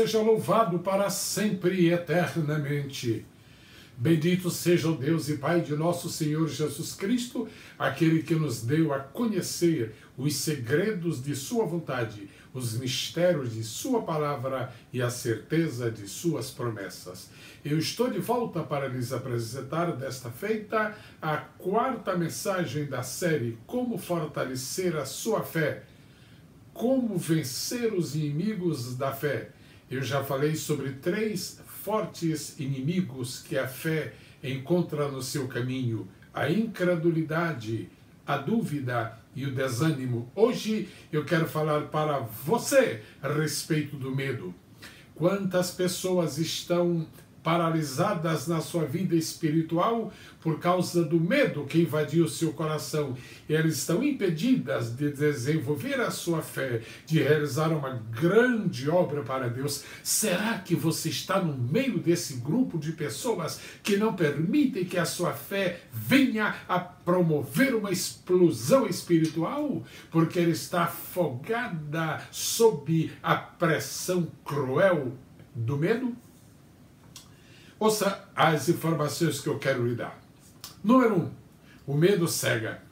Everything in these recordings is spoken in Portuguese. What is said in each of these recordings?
seja louvado para sempre e eternamente. Bendito seja o Deus e Pai de nosso Senhor Jesus Cristo, aquele que nos deu a conhecer os segredos de sua vontade, os mistérios de sua palavra e a certeza de suas promessas. Eu estou de volta para lhes apresentar desta feita a quarta mensagem da série Como Fortalecer a Sua Fé. Como vencer os inimigos da fé. Eu já falei sobre 3 fortes inimigos que a fé encontra no seu caminho: a incredulidade, a dúvida e o desânimo. Hoje eu quero falar para você a respeito do medo. Quantas pessoas estão paralisadas na sua vida espiritual por causa do medo que invadiu seu coração. Elas estão impedidas de desenvolver a sua fé, de realizar uma grande obra para Deus. Será que você está no meio desse grupo de pessoas que não permitem que a sua fé venha a promover uma explosão espiritual? Porque ela está afogada sob a pressão cruel do medo? Ouça as informações que eu quero lhe dar. Número 1, o medo cega.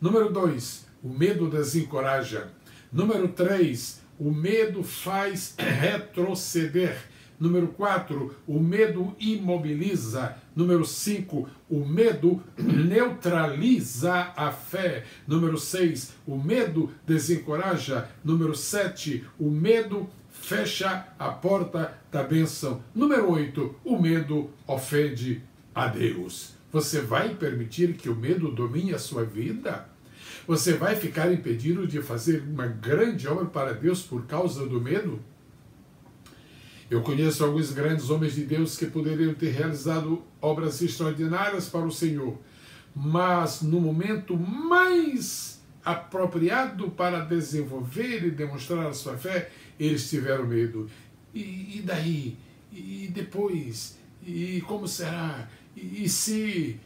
Número 2, o medo desencoraja. Número 3, o medo faz retroceder. Número 4, o medo imobiliza. Número 5, o medo neutraliza a fé. Número 6, o medo desencoraja. Número 7, o medo fecha a porta da bênção. Número 8, o medo ofende a Deus. Você vai permitir que o medo domine a sua vida? Você vai ficar impedido de fazer uma grande obra para Deus por causa do medo? Eu conheço alguns grandes homens de Deus que poderiam ter realizado obras extraordinárias para o Senhor, mas no momento mais apropriado para desenvolver e demonstrar a sua fé, eles tiveram medo. E daí? E depois? E como será? E se?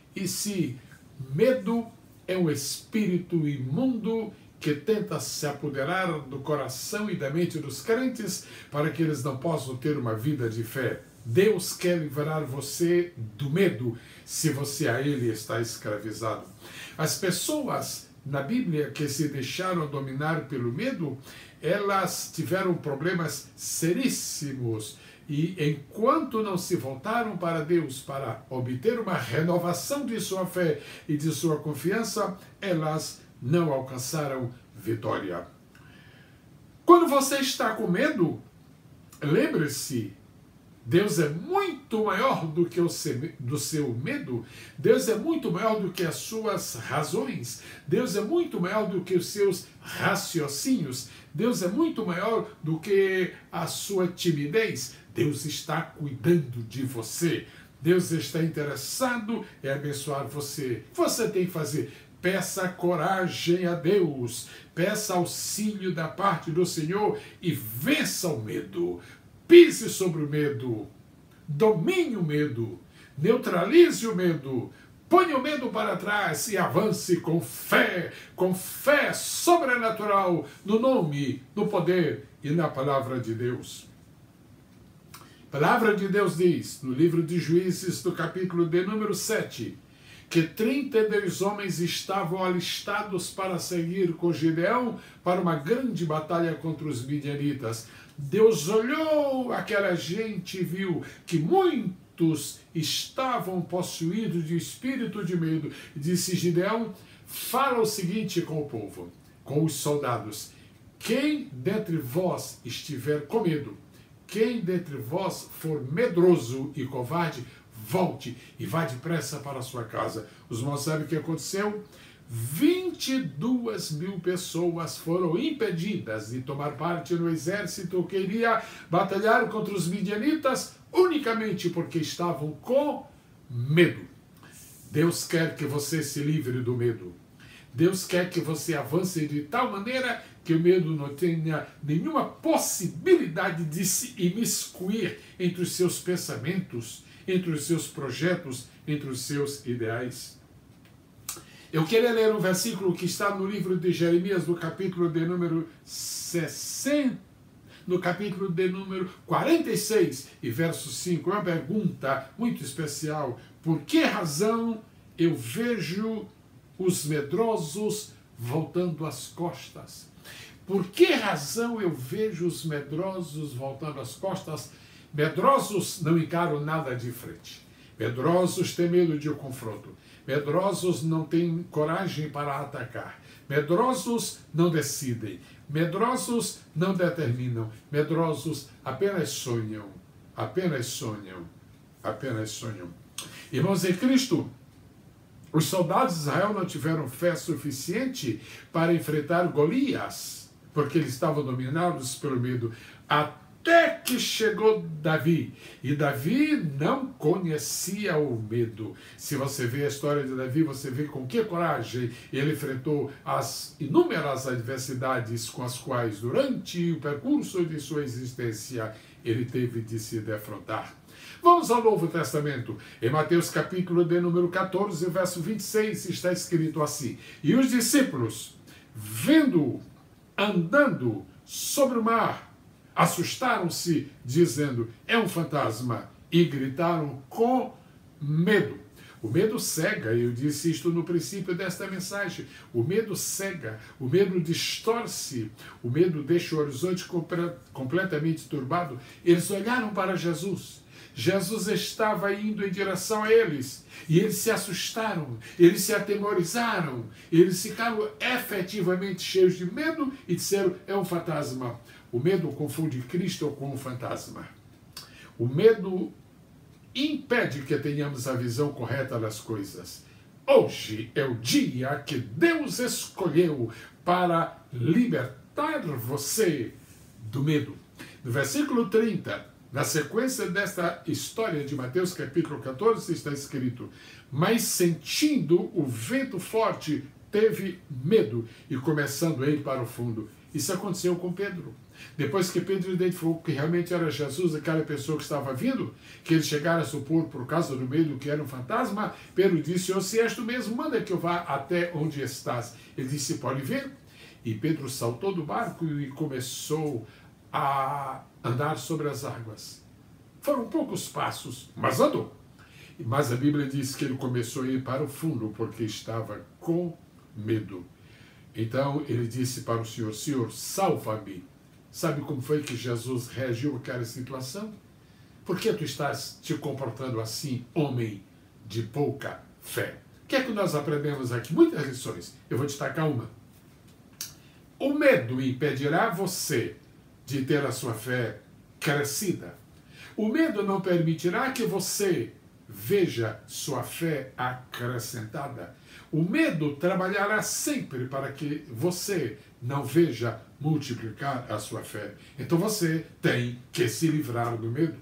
Medo é um espírito imundo que tenta se apoderar do coração e da mente dos crentes para que eles não possam ter uma vida de fé. Deus quer livrar você do medo se você a ele está escravizado. As pessoas na Bíblia que se deixaram dominar pelo medo, elas tiveram problemas seríssimos. E enquanto não se voltaram para Deus para obter uma renovação de sua fé e de sua confiança, elas não alcançaram vitória. Quando você está com medo, lembre-se, Deus é muito maior do que do seu medo. Deus é muito maior do que as suas razões. Deus é muito maior do que os seus raciocínios. Deus é muito maior do que a sua timidez. Deus está cuidando de você. Deus está interessado em abençoar você. Você tem que fazer. Peça coragem a Deus. Peça auxílio da parte do Senhor e vença o medo. Pise sobre o medo, domine o medo, neutralize o medo, ponha o medo para trás e avance com fé sobrenatural no nome, no poder e na palavra de Deus. A palavra de Deus diz, no livro de Juízes, do capítulo de número 7, que 32 homens estavam alistados para seguir com Gideão para uma grande batalha contra os midianitas. Deus olhou aquela gente e viu que muitos estavam possuídos de espírito de medo. E disse: Gideão, fala o seguinte com o povo, com os soldados: quem dentre vós estiver com medo, quem dentre vós for medroso e covarde, volte e vá depressa para a sua casa. Os irmãos sabem o que aconteceu? 22.000 pessoas foram impedidas de tomar parte no exército que iria batalhar contra os midianitas unicamente porque estavam com medo. Deus quer que você se livre do medo. Deus quer que você avance de tal maneira que o medo não tenha nenhuma possibilidade de se imiscuir entre os seus pensamentos, entre os seus projetos, entre os seus ideais. Eu queria ler um versículo que está no livro de Jeremias, no capítulo de número no capítulo de número 46 e verso 5. É uma pergunta muito especial. Por que razão eu vejo os medrosos voltando as costas? Por que razão eu vejo os medrosos voltando as costas? Medrosos não encaram nada de frente. Medrosos têm medo de um confronto. Medrosos não têm coragem para atacar. Medrosos não decidem. Medrosos não determinam. Medrosos apenas sonham. Apenas sonham. Apenas sonham. Irmãos em Cristo, os soldados de Israel não tiveram fé suficiente para enfrentar Golias, porque eles estavam dominados pelo medo. Até que chegou Davi. E Davi não conhecia o medo. Se você vê a história de Davi, você vê com que coragem ele enfrentou as inúmeras adversidades com as quais, durante o percurso de sua existência, ele teve de se defrontar. Vamos ao Novo Testamento. Em Mateus capítulo de número 14, verso 26, está escrito assim: E os discípulos, vendo-o andando sobre o mar, assustaram-se, dizendo, é um fantasma, e gritaram com medo. O medo cega, eu disse isto no princípio desta mensagem. O medo cega, o medo distorce, o medo deixa o horizonte completamente turbado. Eles olharam para Jesus. Jesus estava indo em direção a eles, e eles se assustaram, eles se atemorizaram, eles ficaram efetivamente cheios de medo e disseram, é um fantasma. O medo confunde Cristo com um fantasma. O medo impede que tenhamos a visão correta das coisas. Hoje é o dia que Deus escolheu para libertar você do medo. No versículo 30, na sequência desta história de Mateus capítulo 14, está escrito, mas sentindo o vento forte, teve medo, e começando a ir para o fundo. Isso aconteceu com Pedro. Depois que Pedro identificou que realmente era Jesus, aquela pessoa que estava vindo, que ele chegara a supor por causa do medo que era um fantasma, Pedro disse, se és tu mesmo, manda que eu vá até onde estás. Ele disse, pode ver? E Pedro saltou do barco e começou a andar sobre as águas. Foram poucos passos, mas andou. Mas a Bíblia diz que ele começou a ir para o fundo, porque estava com medo. Então ele disse para o Senhor, Senhor, salva-me. Sabe como foi que Jesus reagiu àquela situação? Por que tu estás te comportando assim, homem de pouca fé? O que é que nós aprendemos aqui? Muitas lições. Eu vou destacar uma. O medo impedirá você de ter a sua fé crescida. O medo não permitirá que você veja sua fé acrescentada. O medo trabalhará sempre para que você não veja multiplicar a sua fé. Então você tem que se livrar do medo.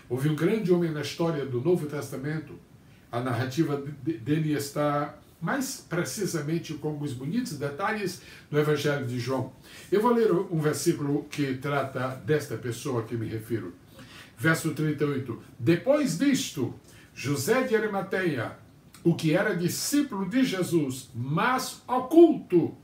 Houve um grande homem na história do Novo Testamento. A narrativa dele está mais precisamente com os bonitos detalhes do Evangelho de João. Eu vou ler um versículo que trata desta pessoa a que me refiro. Verso 38. Depois disto, José de Arimateia, o que era discípulo de Jesus, mas oculto,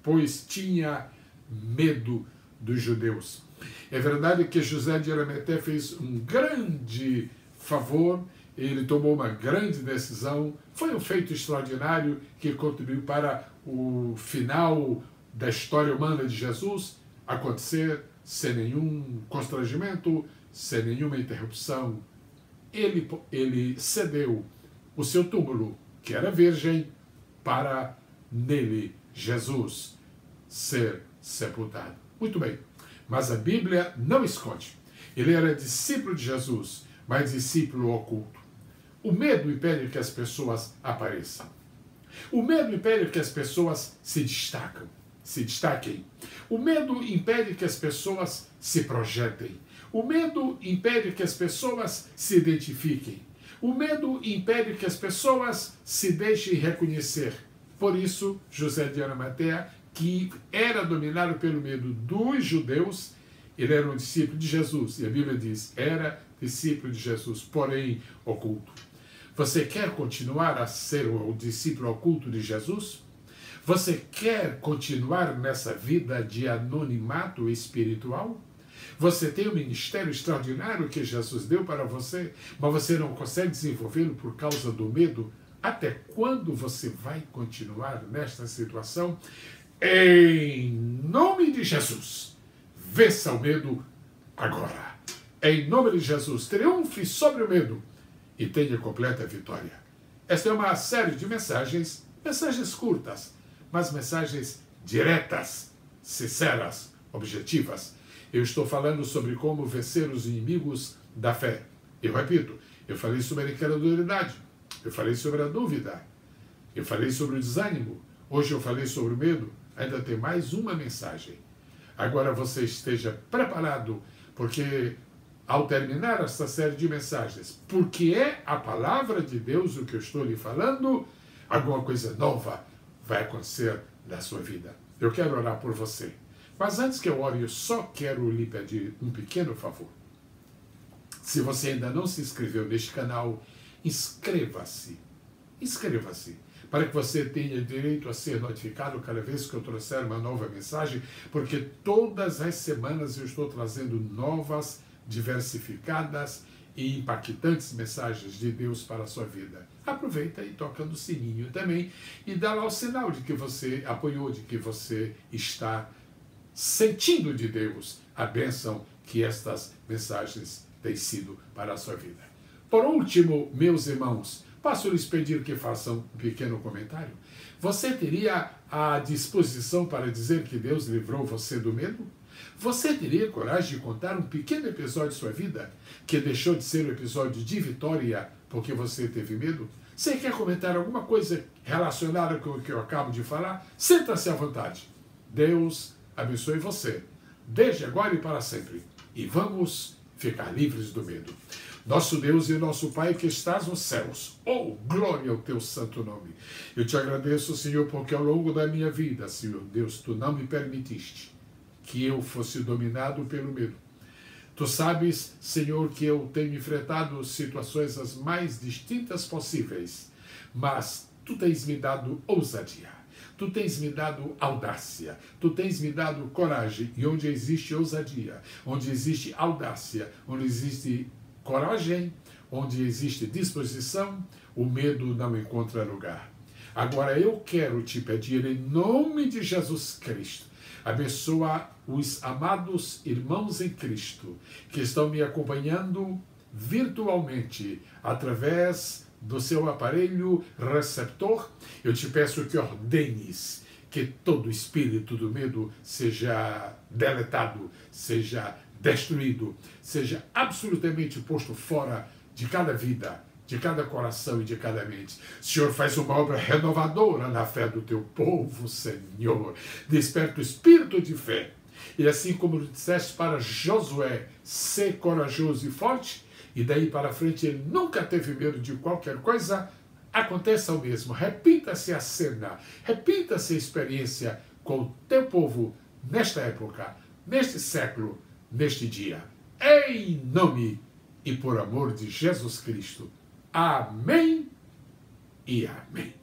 pois tinha medo dos judeus. É verdade que José de Arimateia fez um grande favor, ele tomou uma grande decisão, foi um feito extraordinário que contribuiu para o final da história humana de Jesus acontecer sem nenhum constrangimento, sem nenhuma interrupção. Ele cedeu o seu túmulo, que era virgem, para nele Jesus ser sepultado. Muito bem, mas a Bíblia não esconde. Ele era discípulo de Jesus, mas discípulo oculto. O medo impede que as pessoas apareçam. O medo impede que as pessoas se destaquem. O medo impede que as pessoas se projetem. O medo impede que as pessoas se identifiquem. O medo impede que as pessoas se deixem reconhecer. Por isso, José de Arimateia, que era dominado pelo medo dos judeus, ele era um discípulo de Jesus. E a Bíblia diz, era discípulo de Jesus, porém oculto. Você quer continuar a ser o discípulo oculto de Jesus? Você quer continuar nessa vida de anonimato espiritual? Você tem um ministério extraordinário que Jesus deu para você, mas você não consegue desenvolvê-lo por causa do medo. Até quando você vai continuar nesta situação? Em nome de Jesus, vença o medo agora. Em nome de Jesus, triunfe sobre o medo e tenha completa vitória. Esta é uma série de mensagens curtas, mas mensagens diretas, sinceras, objetivas. Eu estou falando sobre como vencer os inimigos da fé. Eu repito, eu falei sobre a incredulidade, eu falei sobre a dúvida, eu falei sobre o desânimo, hoje eu falei sobre o medo, ainda tem mais uma mensagem. Agora você esteja preparado, porque ao terminar esta série de mensagens, porque é a palavra de Deus o que eu estou lhe falando, alguma coisa nova vai acontecer na sua vida. Eu quero orar por você. Mas antes que eu ore, eu só quero lhe pedir um pequeno favor. Se você ainda não se inscreveu neste canal, inscreva-se. Inscreva-se, para que você tenha direito a ser notificado cada vez que eu trouxer uma nova mensagem, porque todas as semanas eu estou trazendo novas, diversificadas e impactantes mensagens de Deus para a sua vida. Aproveita e toca no sininho também e dá lá o sinal de que você apoiou, de que você está sentindo de Deus a bênção que estas mensagens têm sido para a sua vida. Por último, meus irmãos, posso lhes pedir que façam um pequeno comentário? Você teria a disposição para dizer que Deus livrou você do medo? Você teria coragem de contar um pequeno episódio de sua vida que deixou de ser um episódio de vitória porque você teve medo? Você quer comentar alguma coisa relacionada com o que eu acabo de falar? Sinta-se à vontade. Deus abençoe você, desde agora e para sempre. E vamos ficar livres do medo. Nosso Deus e nosso Pai que estás nos céus, oh, glória ao teu santo nome. Eu te agradeço, Senhor, porque ao longo da minha vida, Senhor Deus, tu não me permitiste que eu fosse dominado pelo medo. Tu sabes, Senhor, que eu tenho enfrentado situações as mais distintas possíveis, mas tu tens me dado ousadia, tu tens me dado audácia, tu tens me dado coragem, e onde existe ousadia, onde existe audácia, onde existe coragem, onde existe disposição, o medo não encontra lugar. Agora eu quero te pedir, em nome de Jesus Cristo, abençoa os amados irmãos em Cristo que estão me acompanhando virtualmente através do seu aparelho receptor. Eu te peço que ordenes que todo espírito do medo seja deletado, seja destruído, seja absolutamente posto fora de cada vida, de cada coração e de cada mente. Senhor, faz uma obra renovadora na fé do teu povo, Senhor. Desperta o espírito de fé. E assim como disseste para Josué, ser corajoso e forte, e daí para frente ele nunca teve medo de qualquer coisa, aconteça o mesmo. Repita-se a cena, repita-se a experiência com o teu povo nesta época, neste século, neste dia. Em nome e por amor de Jesus Cristo. Amém e amém.